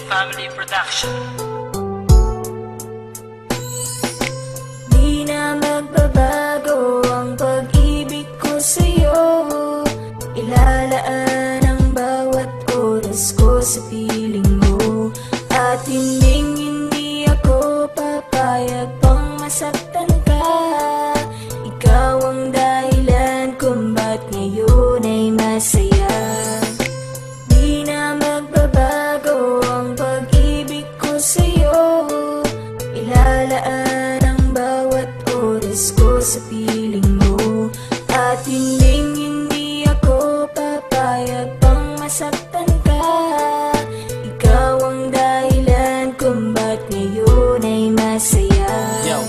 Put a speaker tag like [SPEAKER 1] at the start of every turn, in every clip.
[SPEAKER 1] Family Production.
[SPEAKER 2] Di na magbabago ang pag-ibig ko sa'yo. Ilalaan ang bawat oras ko sa piling mo. At hindi ako papayag pang masaktan ka. Ikaw ang dahilan kung ba't ngayon ay masaya. Di na magbabago ang pag-ibig ko sa'yo. Ilalaan ang bawat oras ko sa piling mo. At hindi ako papayag pang masaktan ka. Ikaw ang dahilan kung ba't ngayon ay masaya.
[SPEAKER 1] Yo,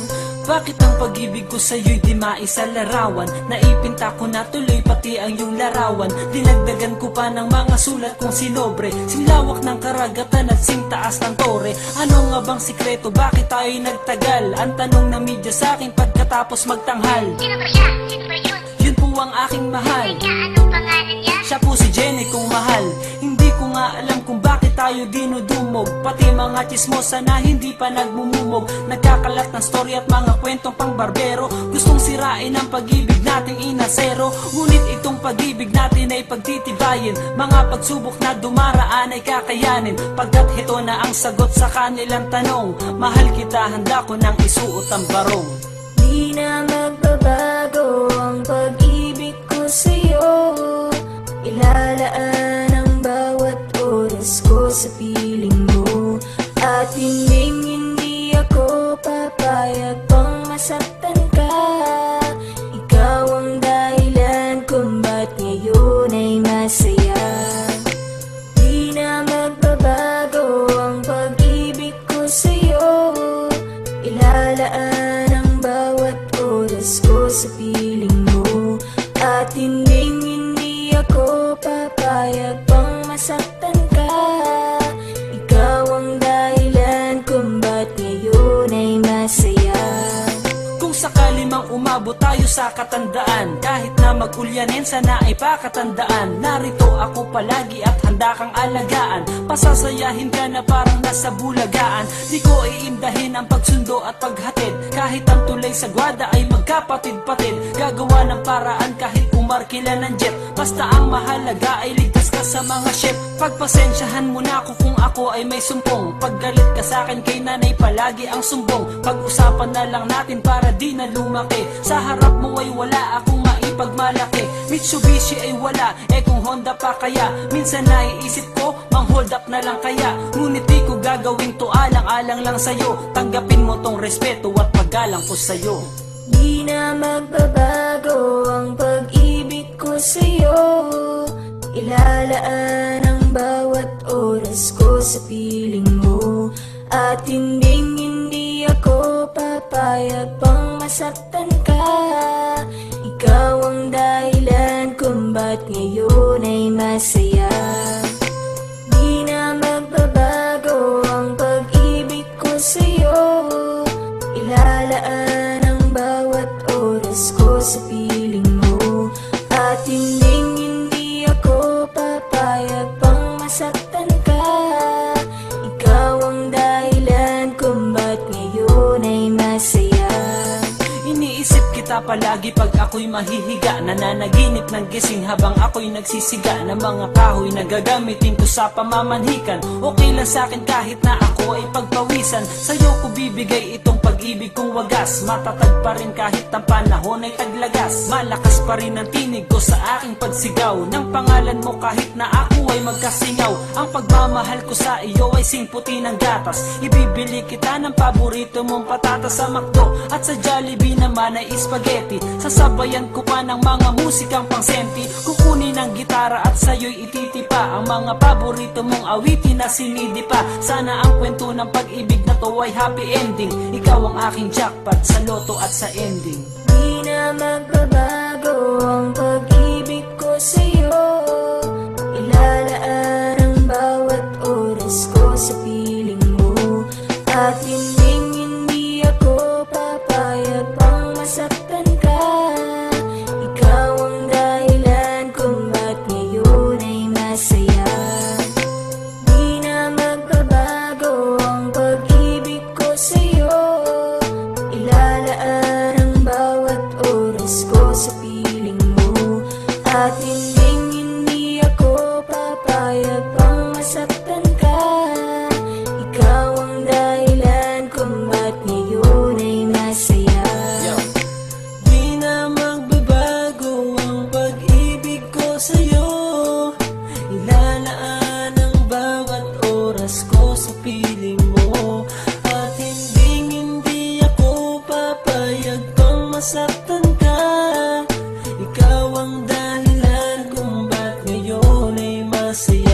[SPEAKER 1] bakit ang pag-ibig ko sa'yo'y di maisalarawan? Naipinta ko na tuloy pati ang iyong larawan. Dinagdagan ko pa ng mga sulat kong sinobre. Sinlawak ng karagatan at sintaas ng tore. Ano nga bang sikreto? Bakit tayo'y nagtagal? Ang tanong na media sa'kin pagkatapos magtanghal.
[SPEAKER 3] Sino ba siya? Sino ba yun?
[SPEAKER 1] Yun po ang aking mahal.
[SPEAKER 3] Teka, anong pangalan niya?
[SPEAKER 1] Siya po si Jenny kong mahal. Hindi ko nga alam kung bakit tayo dinudumog. Pati mga chismosa na hindi pa nagmumumog. Nagkakalat ng story at mga kwentong pang barbero. Gustong sirain ang pag-ibig nating inasero. Ngunit itong pag-ibig natin ay pagtitibayin. Mga pagsubok na dumaraan ay kakayanin. Pagkat ito na ang sagot sa kanilang tanong. Mahal kita, handa ko nang isuot ang barong.
[SPEAKER 2] Di na magbabago ang pag-ibig ko sa'yo. Ilalaan ang bawat oras ko sa piling mo. At hindi ako papayag pang masaktan ka. Ikaw ang dahilan kung ba't ngayon ay masaya. Di na magbabago ang pag-ibig ko sa'yo. Ilalaan ang bawat oras ko sa piling mo. At hindi ako papayag pang masaktan ka. Ikaw ang dahilan kung ba't ngayon ay masaya.
[SPEAKER 1] Kung sakali mang umabot tayo sa katandaan, kahit na mag-ulyanin sana ay pakatandaan. Narito ako palagi at handa kang alagaan. Pasasayahin ka na parang nasa bulagaan. Di ko iindahin ang pagsundo at paghatid. Kahit ang tulay sa gwada ay magkapatid-patid. Gagawa ng paraan kahit umarkila ng jet. Basta ang mahalaga ay ligtas ka sa mga ship. Pagpasensyahan mo na ako kung ako ay may sumpong. Paggalit ka sa akin kay nanay palagi ang sumbong. Pag-usapan na lang natin para di na lumaki. Sa harap mo ay wala akong maipagmalaki. Mitsubishi ay wala, eh kung Honda pa kaya. Minsan naiisip ko, mang hold up na lang kaya. Ngunit di ko gagawin to, alang-alang lang sa'yo. Tanggapin mo tong respeto at paggalang ko sa'yo.
[SPEAKER 2] Di na magbabago ang pag-ibig ko sa'yo. Ilalaan ang bawat oras ko sa piling mo. At hindi ako papayag pang masaktan ka. Ikaw ang dahilan kung ba't ngayon ay masaya. Di na magbabago ang pag-ibig ko sa'yo. Ilalaan ang bawat oras ko sa piling mo. At hindi ako papayag pang masaktan ka. Ikaw ang dahilan kung ba't ngayon ay masaya.
[SPEAKER 1] Iniisip kita palagi pag ako'y mahihiga. Nananaginip ng gising habang ako'y nagsisiga. Ng mga kahoy na gagamitin ko sa pamamanhikan. Okay lang sa'kin kahit na ako ay pagpawisan. Sa'yo ko bibigay itong pag-ibig kong wagas. Matatag pa rin kahit ang panahon ay taglagas. Malakas pa rin ang tinig ko sa aking pagsigaw ng pangalan mo kahit na ako ay magkasingaw. Ang pagmamahal ko sa iyo ay singputi ng gatas. Ibibili kita ng paborito mong patatas sa McDo. At sa Jollibee naman ay spaghetti. Sasabayan ko pa ng mga musikang pangsenti. Kukunin ang gitara at sa'yo'y ititipa ang mga paborito mong awitin na sinidi pa. Sana ang kwento ng pag-ibig na to ay happy ending. Ikaw ang aking jackpot sa loto at sa ending.
[SPEAKER 2] Di na magbabago ang pag-ibig ko sa'yo. Ilalaan ang bawat oras ko sa piling mo. At hindi ako papayag pang masaktan ka. Ikaw ang dahilan kung ba't ngayon ay masaya. Di na magbabago papayag bang masaktan ka? Ikaw ang dahilan kung ba't ngayon ay masaya.
[SPEAKER 1] Di na magbabago ang pag-ibig ko sa'yo. Ilalaan ang bawat oras ko sa piling mo. At hindi ako papayag pang masaktan ka. Ikaw ang dahilan kung ba't ngayon ay masaya.